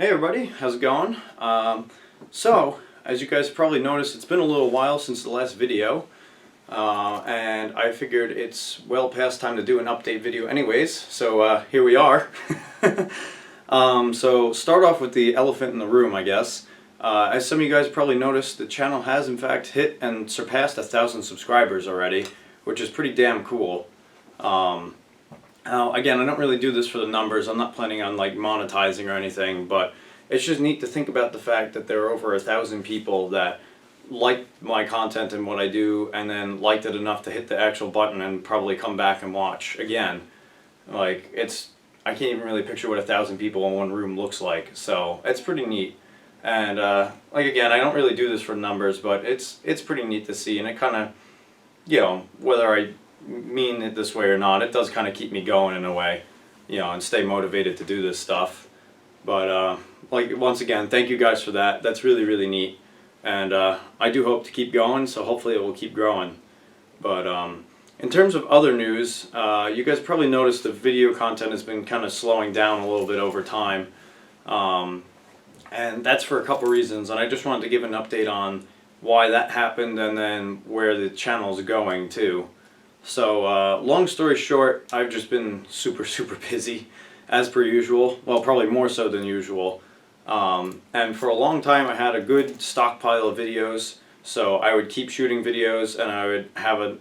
Hey everybody, how's it going? As you guys probably noticed, it's been a little while since the last video, and I figured it's well past time to do an update video anyways, so here we are. So start off with the elephant in the room, I guess. As some of you guys probably noticed, the channel has in fact hit and surpassed 1,000 subscribers already, which is pretty damn cool. Now, again, I don't really do this for the numbers. I'm not planning on like monetizing or anything, but it's just neat to think about the fact that there are over 1,000 people that like my content and what I do, and then liked it enough to hit the actual button and probably come back and watch again. Like, I can't even really picture what 1,000 people in one room looks like, so it's pretty neat. And like again, I don't really do this for numbers, but it's pretty neat to see, and it kind of, whether I mean it this way or not, it does kind of keep me going in a way, and stay motivated to do this stuff. But like, once again, thank you guys for that. That's really, really neat, and I do hope to keep going, so hopefully it will keep growing. But in terms of other news, you guys probably noticed the video content has been kind of slowing down a little bit over time, and that's for a couple reasons, and I just wanted to give an update on why that happened and then where the channel's going too. So long story short, I've just been super busy as per usual. Well, probably more so than usual. And for a long time I had a good stockpile of videos, so I would keep shooting videos and I would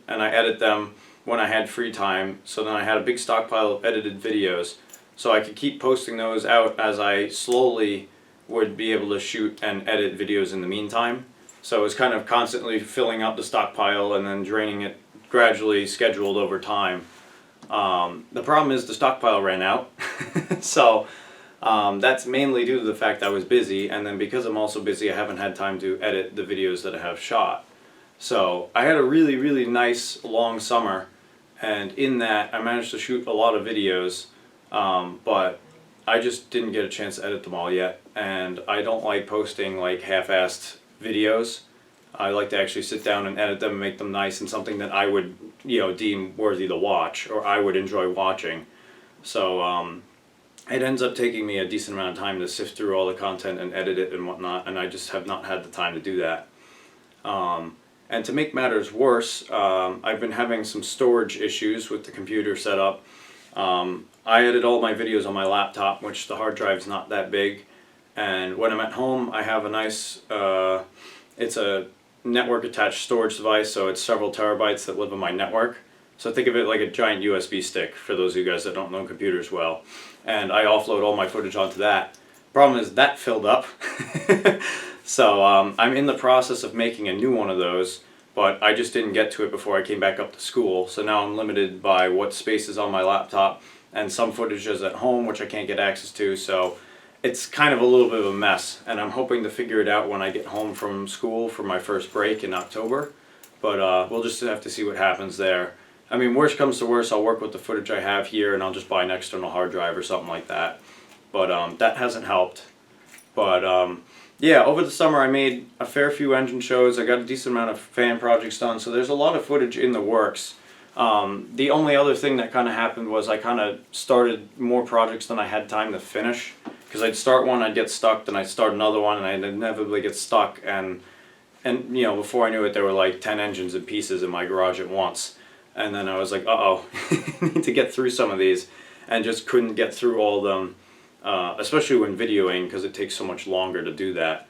and I edit them when I had free time. So then I had a big stockpile of edited videos, so I could keep posting those out as I slowly would be able to shoot and edit videos in the meantime. So it was kind of constantly filling up the stockpile and then draining it gradually, scheduled over time. The problem is the stockpile ran out. So that's mainly due to the fact I was busy, and then because I'm also busy, I haven't had time to edit the videos that I have shot. So I had a really nice long summer, and in that I managed to shoot a lot of videos, but I just didn't get a chance to edit them all yet, and I don't like posting like half-assed videos. I like to actually sit down and edit them and make them nice and something that I would, deem worthy to watch, or I would enjoy watching. So it ends up taking me a decent amount of time to sift through all the content and edit it and whatnot, and I just have not had the time to do that. And to make matters worse, I've been having some storage issues with the computer setup. I edit all my videos on my laptop, which the hard drive's not that big, and when I'm at home I have a nice, it's a network attached storage device, so it's several terabytes that live on my network. So think of it like a giant USB stick, for those of you guys that don't know computers well. And I offload all my footage onto that. Problem is that filled up. So I'm in the process of making a new one of those, but I just didn't get to it before I came back up to school. So now I'm limited by what space is on my laptop, and some footage is at home which I can't get access to, so it's kind of a little bit of a mess, and I'm hoping to figure it out when I get home from school for my first break in October. But we'll just have to see what happens there. I mean, worst comes to worst, I'll work with the footage I have here and I'll just buy an external hard drive or something like that. But that hasn't helped. But yeah, over the summer I made a fair few engine shows. I got a decent amount of fan projects done, so there's a lot of footage in the works. The only other thing that kind of happened was I kind of started more projects than I had time to finish. Because I'd start one, I'd get stuck, then I'd start another one, and I'd inevitably get stuck, and before I knew it, there were like 10 engines in pieces in my garage at once. And then I was like, uh-oh, I need to get through some of these, and just couldn't get through all of them, especially when videoing, because it takes so much longer to do that.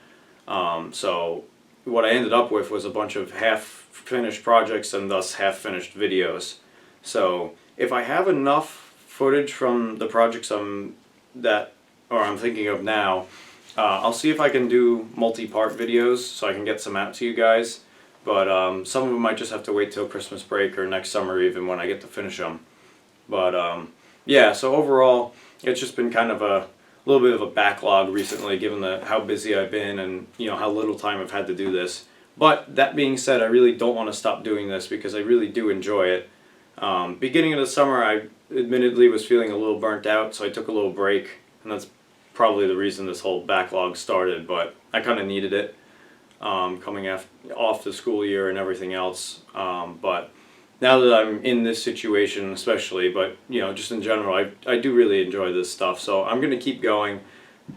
So what I ended up with was a bunch of half-finished projects and thus half-finished videos. So if I have enough footage from the projects I'm thinking of now, I'll see if I can do multi-part videos so I can get some out to you guys. But some of them might just have to wait till Christmas break or next summer even, when I get to finish them. But yeah, so overall it's just been kind of a little bit of a backlog recently, given how busy I've been and how little time I've had to do this. But that being said, I really don't want to stop doing this because I really do enjoy it. Beginning of the summer I admittedly was feeling a little burnt out, so I took a little break, and that's probably the reason this whole backlog started, but I kind of needed it, coming off the school year and everything else. But now that I'm in this situation especially, but just in general, I do really enjoy this stuff, so I'm going to keep going.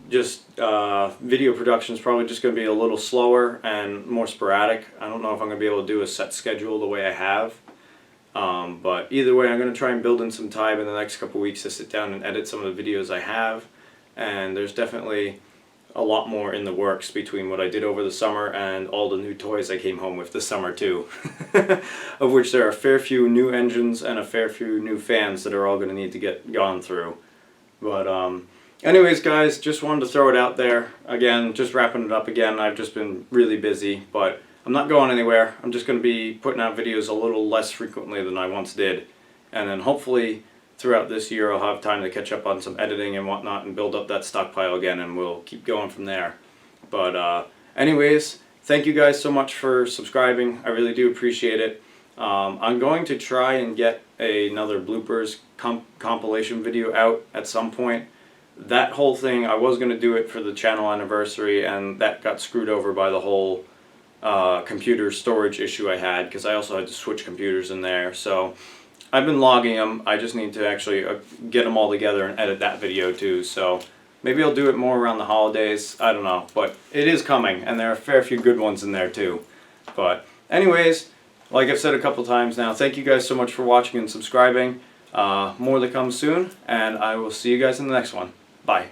just video production is probably just going to be a little slower and more sporadic. I don't know if I'm going to be able to do a set schedule the way I have. But either way, I'm going to try and build in some time in the next couple weeks to sit down and edit some of the videos I have. And there's definitely a lot more in the works between what I did over the summer and all the new toys I came home with this summer too. Of which there are a fair few new engines and a fair few new fans that are all going to need to get gone through. But anyways guys, just wanted to throw it out there. Again, just wrapping it up again. I've just been really busy, but I'm not going anywhere. I'm just going to be putting out videos a little less frequently than I once did. And then hopefully throughout this year I'll have time to catch up on some editing and whatnot and build up that stockpile again, and we'll keep going from there. But anyways, thank you guys so much for subscribing. I really do appreciate it. I'm going to try and get another bloopers compilation video out at some point. That whole thing, I was going to do it for the channel anniversary, and that got screwed over by the whole computer storage issue I had, because I also had to switch computers in there. So I've been logging them. I just need to actually get them all together and edit that video too. So maybe I'll do it more around the holidays. I don't know, but it is coming, and there are a fair few good ones in there too. But anyways, like I've said a couple times now, thank you guys so much for watching and subscribing. More to come soon, and I will see you guys in the next one. Bye.